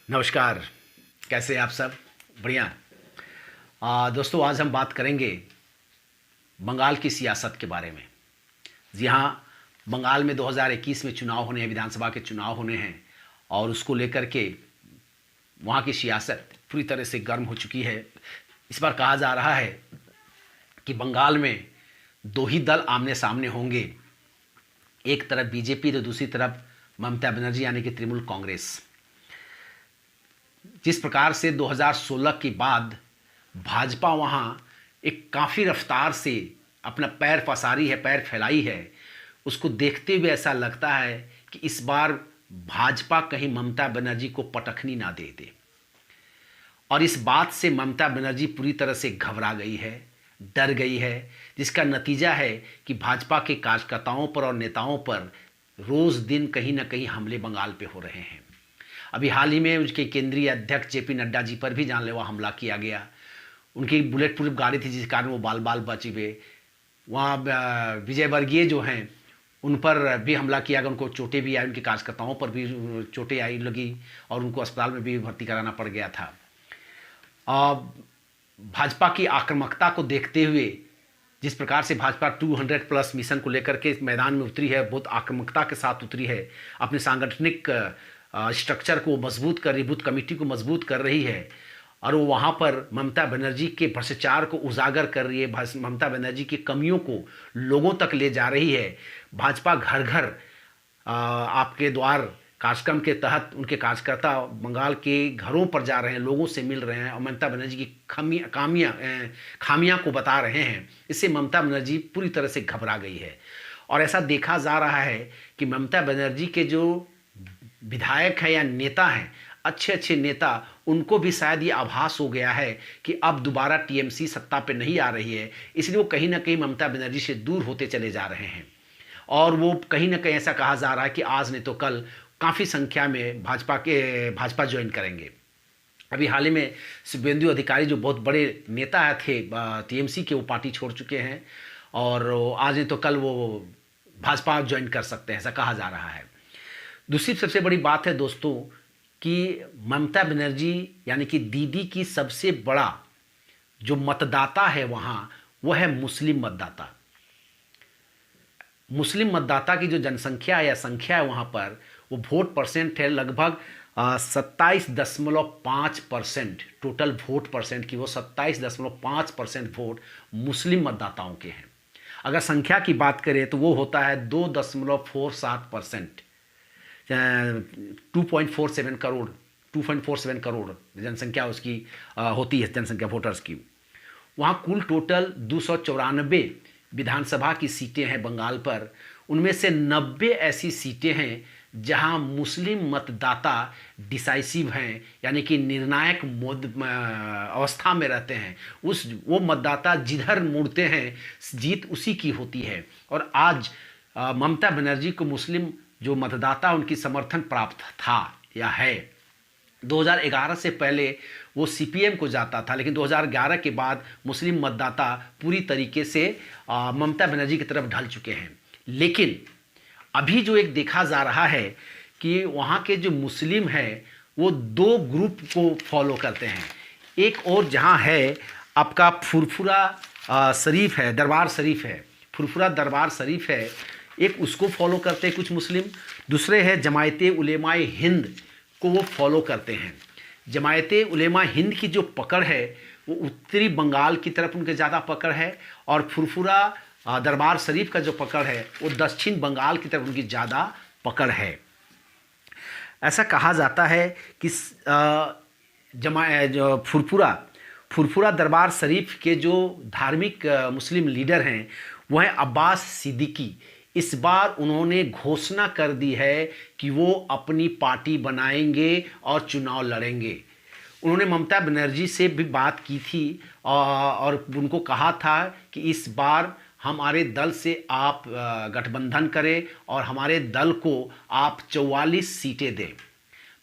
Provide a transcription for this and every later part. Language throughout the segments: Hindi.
नमस्कार। कैसे हैं आप सब? बढ़िया। दोस्तों, आज हम बात करेंगे बंगाल की सियासत के बारे में। जी हाँ, बंगाल में 2021 में चुनाव होने हैं, विधानसभा के चुनाव होने हैं और उसको लेकर के वहाँ की सियासत पूरी तरह से गर्म हो चुकी है। इस बार कहा जा रहा है कि बंगाल में दो ही दल आमने सामने होंगे, एक तरफ बीजेपी तो दूसरी तरफ ममता बनर्जी यानी कि तृणमूल कांग्रेस। जिस प्रकार से 2016 के बाद भाजपा वहाँ एक काफ़ी रफ्तार से अपना पैर पसारी है, पैर फैलाई है, उसको देखते हुए ऐसा लगता है कि इस बार भाजपा कहीं ममता बनर्जी को पटखनी ना दे दे। और इस बात से ममता बनर्जी पूरी तरह से घबरा गई है, डर गई है, जिसका नतीजा है कि भाजपा के कार्यकर्ताओं पर और नेताओं पर रोज़ दिन कहीं ना कहीं हमले बंगाल पे हो रहे हैं। अभी हाल ही में उसके केंद्रीय अध्यक्ष जेपी नड्डा जी पर भी जानलेवा हमला किया गया। उनकी बुलेट प्रूफ गाड़ी थी जिस कारण वो बाल बाल बच गए। वहाँ विजय वर्गीय जो हैं उन पर भी हमला किया गया, उनको चोटें भी आई, उनके कार्यकर्ताओं पर भी चोटें आई लगी और उनको अस्पताल में भी भर्ती कराना पड़ गया था। भाजपा की आक्रामकता को देखते हुए जिस प्रकार से भाजपा 200+ मिशन को लेकर के मैदान में उतरी है, बहुत आक्रामकता के साथ उतरी है, अपने सांगठनिक स्ट्रक्चर को मजबूत कर रही, बूथ कमेटी को मजबूत कर रही है और वो वहाँ पर ममता बनर्जी के भ्रष्टाचार को उजागर कर रही है, ममता बनर्जी की कमियों को लोगों तक ले जा रही है। भाजपा घर घर आपके द्वार कार्यक्रम के तहत उनके कार्यकर्ता बंगाल के घरों पर जा रहे हैं, लोगों से मिल रहे हैं और ममता बनर्जी की खामियां को बता रहे हैं। इससे ममता बनर्जी पूरी तरह से घबरा गई है और ऐसा देखा जा रहा है कि ममता बनर्जी के जो विधायक हैं या नेता हैं, अच्छे अच्छे नेता, उनको भी शायद ये आभास हो गया है कि अब दोबारा टीएमसी सत्ता पे नहीं आ रही है, इसलिए वो कहीं ना कहीं ममता बनर्जी से दूर होते चले जा रहे हैं। और वो कहीं ना कहीं ऐसा कहा जा रहा है कि आज नहीं तो कल काफ़ी संख्या में भाजपा ज्वाइन करेंगे। अभी हाल ही में शुभेंदु अधिकारी जो बहुत बड़े नेता थे टीएमसी के, वो पार्टी छोड़ चुके हैं और आज नहीं तो कल वो भाजपा ज्वाइन कर सकते हैं, ऐसा कहा जा रहा है। दूसरी सबसे बड़ी बात है दोस्तों कि ममता बनर्जी यानी कि दीदी की सबसे बड़ा जो मतदाता है वहाँ, वो है मुस्लिम मतदाता। मुस्लिम मतदाता की जो जनसंख्या या संख्या है वहाँ पर, वो वोट परसेंट है लगभग 27.5%। टोटल वोट परसेंट की वो 27.5% वोट मुस्लिम मतदाताओं के हैं। अगर संख्या की बात करें तो वो होता है 2.47%। 2.47 करोड़ जनसंख्या उसकी होती है, जनसंख्या वोटर्स की। वहाँ कुल टोटल 294 विधानसभा की सीटें हैं बंगाल पर। उनमें से 90 ऐसी सीटें हैं जहाँ मुस्लिम मतदाता डिसाइसिव हैं, यानी कि निर्णायक अवस्था में रहते हैं। वो मतदाता जिधर मुड़ते हैं जीत उसी की होती है। और आज ममता बनर्जी को मुस्लिम जो मतदाता उनकी समर्थन प्राप्त था या है। 2011 से पहले वो सीपीएम को जाता था, लेकिन 2011 के बाद मुस्लिम मतदाता पूरी तरीके से ममता बनर्जी की तरफ ढल चुके हैं। लेकिन अभी जो एक देखा जा रहा है कि वहाँ के जो मुस्लिम हैं वो दो ग्रुप को फॉलो करते हैं। एक और जहाँ है आपका फुरफुरा शरीफ है, दरबार शरीफ है, फुरफुरा दरबार शरीफ है, एक उसको फॉलो करते हैं कुछ मुस्लिम। दूसरे है जमायते उलेमाए हिंद को वो फॉलो करते हैं। जमायते उलेमा हिंद की जो पकड़ है वो उत्तरी बंगाल की तरफ उनके ज़्यादा पकड़ है और फुरफुरा दरबार शरीफ का जो पकड़ है वो दक्षिण बंगाल की तरफ उनकी ज़्यादा पकड़ है। ऐसा कहा जाता है कि जो फुरफुरा दरबार शरीफ के जो धार्मिक मुस्लिम लीडर हैं वो हैं अब्बास सिद्दीकी। इस बार उन्होंने घोषणा कर दी है कि वो अपनी पार्टी बनाएंगे और चुनाव लड़ेंगे। उन्होंने ममता बनर्जी से भी बात की थी और उनको कहा था कि इस बार हमारे दल से आप गठबंधन करें और हमारे दल को आप 44 सीटें दें।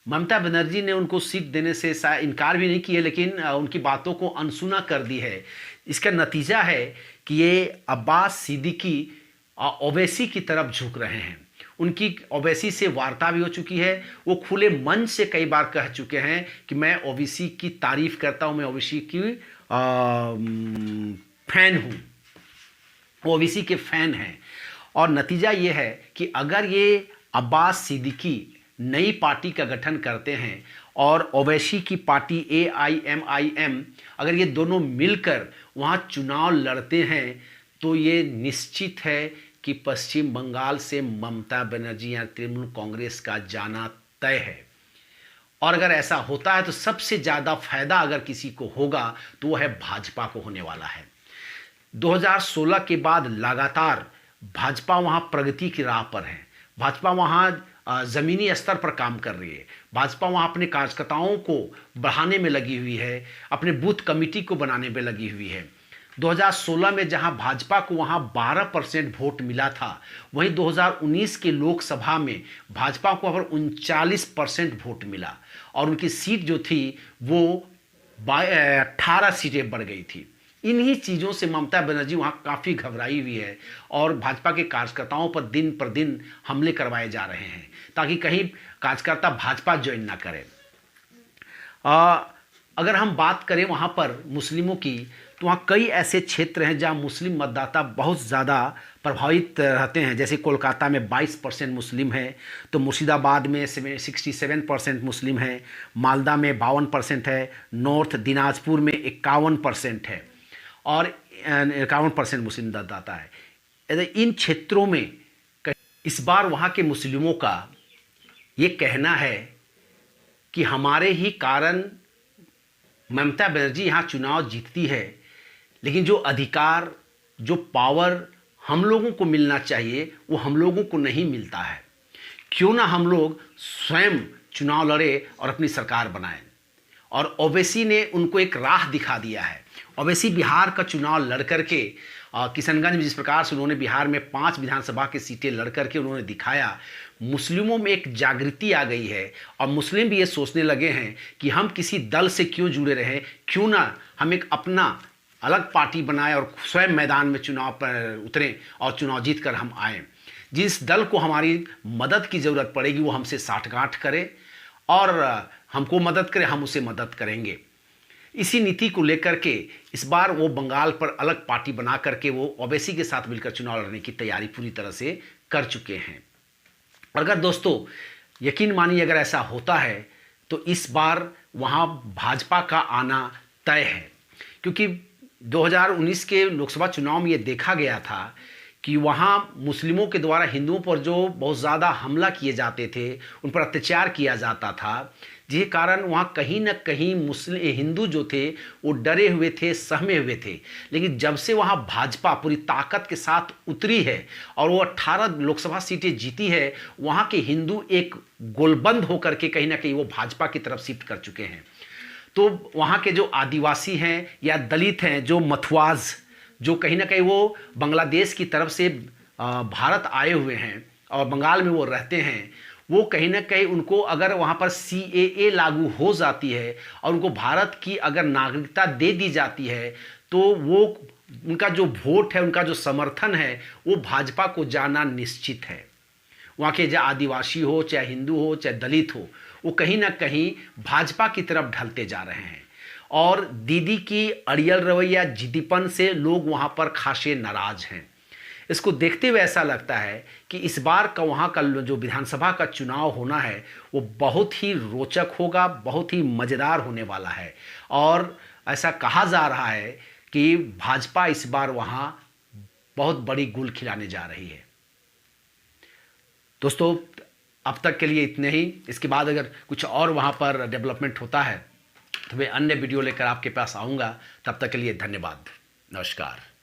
ममता बनर्जी ने उनको सीट देने से इनकार भी नहीं किया, लेकिन उनकी बातों को अनसुना कर दी है। इसका नतीजा है कि ये अब्बास सिद्दीकी ओवैसी की तरफ झुक रहे हैं। उनकी ओवैसी से वार्ता भी हो चुकी है। वो खुले मन से कई बार कह चुके हैं कि मैं ओवैसी की तारीफ करता हूं, मैं ओवैसी की फैन हूं, वो ओवैसी के फैन हैं। और नतीजा ये है कि अगर ये अब्बास सिद्दीकी नई पार्टी का गठन करते हैं और ओवैसी की पार्टी AIMIM, अगर ये दोनों मिलकर वहाँ चुनाव लड़ते हैं तो ये निश्चित है कि पश्चिम बंगाल से ममता बनर्जी या तृणमूल कांग्रेस का जाना तय है। और अगर ऐसा होता है तो सबसे ज़्यादा फायदा अगर किसी को होगा तो वो है भाजपा को होने वाला है। 2016 के बाद लगातार भाजपा वहाँ प्रगति की राह पर है। भाजपा वहाँ ज़मीनी स्तर पर काम कर रही है। भाजपा वहाँ अपने कार्यकर्ताओं को बढ़ाने में लगी हुई है, अपने बूथ कमेटी को बनाने में लगी हुई है। 2016 में जहां भाजपा को वहां 12% वोट मिला था, वहीं 2019 के लोकसभा में भाजपा को वहां 39% वोट मिला और उनकी सीट जो थी वो 18 सीटें बढ़ गई थी। इन्हीं चीज़ों से ममता बनर्जी वहाँ काफ़ी घबराई हुई है और भाजपा के कार्यकर्ताओं पर दिन पर दिन हमले करवाए जा रहे हैं ताकि कहीं कार्यकर्ता भाजपा ज्वाइन ना करें। अगर हम बात करें वहाँ पर मुस्लिमों की, तो वहाँ कई ऐसे क्षेत्र हैं जहाँ मुस्लिम मतदाता बहुत ज़्यादा प्रभावित रहते हैं। जैसे कोलकाता में 22% मुस्लिम है, तो मुर्शिदाबाद में 67% मुस्लिम है, मालदा में 52% है, नॉर्थ दिनाजपुर में 51% है और 51% मुस्लिम मतदाता है। इन क्षेत्रों में इस बार वहाँ के मुस्लिमों का ये कहना है कि हमारे ही कारण ममता बनर्जी यहाँ चुनाव जीतती है, लेकिन जो अधिकार, जो पावर हम लोगों को मिलना चाहिए वो हम लोगों को नहीं मिलता है। क्यों ना हम लोग स्वयं चुनाव लड़े और अपनी सरकार बनाएं। और ओवैसी ने उनको एक राह दिखा दिया है। ओवैसी बिहार का चुनाव लड़ करके किशनगंज में जिस प्रकार से उन्होंने बिहार में 5 विधानसभा की सीटें लड़ करके उन्होंने दिखाया, मुस्लिमों में एक जागृति आ गई है और मुस्लिम भी ये सोचने लगे हैं कि हम किसी दल से क्यों जुड़े रहें, क्यों ना हम एक अपना अलग पार्टी बनाएं और स्वयं मैदान में चुनाव पर उतरें और चुनाव जीत कर हम आएँ। जिस दल को हमारी मदद की ज़रूरत पड़ेगी वो हमसे साठगांठ करे और हमको मदद करे, हम उसे मदद करेंगे। इसी नीति को लेकर के इस बार वो बंगाल पर अलग पार्टी बना करके वो ओवैसी के साथ मिलकर चुनाव लड़ने की तैयारी पूरी तरह से कर चुके हैं। और अगर दोस्तों यकीन मानिए अगर ऐसा होता है तो इस बार वहाँ भाजपा का आना तय है, क्योंकि 2019 के लोकसभा चुनाव में ये देखा गया था कि वहाँ मुस्लिमों के द्वारा हिंदुओं पर जो बहुत ज़्यादा हमला किए जाते थे, उन पर अत्याचार किया जाता था, जिसके कारण वहाँ कहीं न कहीं हिंदू जो थे वो डरे हुए थे, सहमे हुए थे। लेकिन जब से वहाँ भाजपा पूरी ताकत के साथ उतरी है और वो 18 लोकसभा सीटें जीती है, वहाँ के हिंदू एक गोलबंद होकर के कहीं ना कहीं वो भाजपा की तरफ शिफ्ट कर चुके हैं। तो वहाँ के जो आदिवासी हैं या दलित हैं, जो मथुआज, जो कहीं ना कहीं वो बांग्लादेश की तरफ से भारत आए हुए हैं और बंगाल में वो रहते हैं, वो कहीं ना कहीं उनको अगर वहाँ पर CAA लागू हो जाती है और उनको भारत की अगर नागरिकता दे दी जाती है तो वो उनका जो वोट है, उनका जो समर्थन है वो भाजपा को जाना निश्चित है। वहाँ के चाहे आदिवासी हो, चाहे हिंदू हो, चाहे दलित हो, वो कहीं ना कहीं भाजपा की तरफ ढलते जा रहे हैं। और दीदी की अड़ियल रवैया, जिद्दीपन से लोग वहाँ पर खासे नाराज हैं। इसको देखते हुए ऐसा लगता है कि इस बार का वहाँ का जो विधानसभा का चुनाव होना है वो बहुत ही रोचक होगा, बहुत ही मज़ेदार होने वाला है। और ऐसा कहा जा रहा है कि भाजपा इस बार वहाँ बहुत बड़ी गुल खिलाने जा रही है। दोस्तों अब तक के लिए इतने ही। इसके बाद अगर कुछ और वहाँ पर डेवलपमेंट होता है तो मैं अन्य वीडियो लेकर आपके पास आऊँगा। तब तक के लिए धन्यवाद, नमस्कार।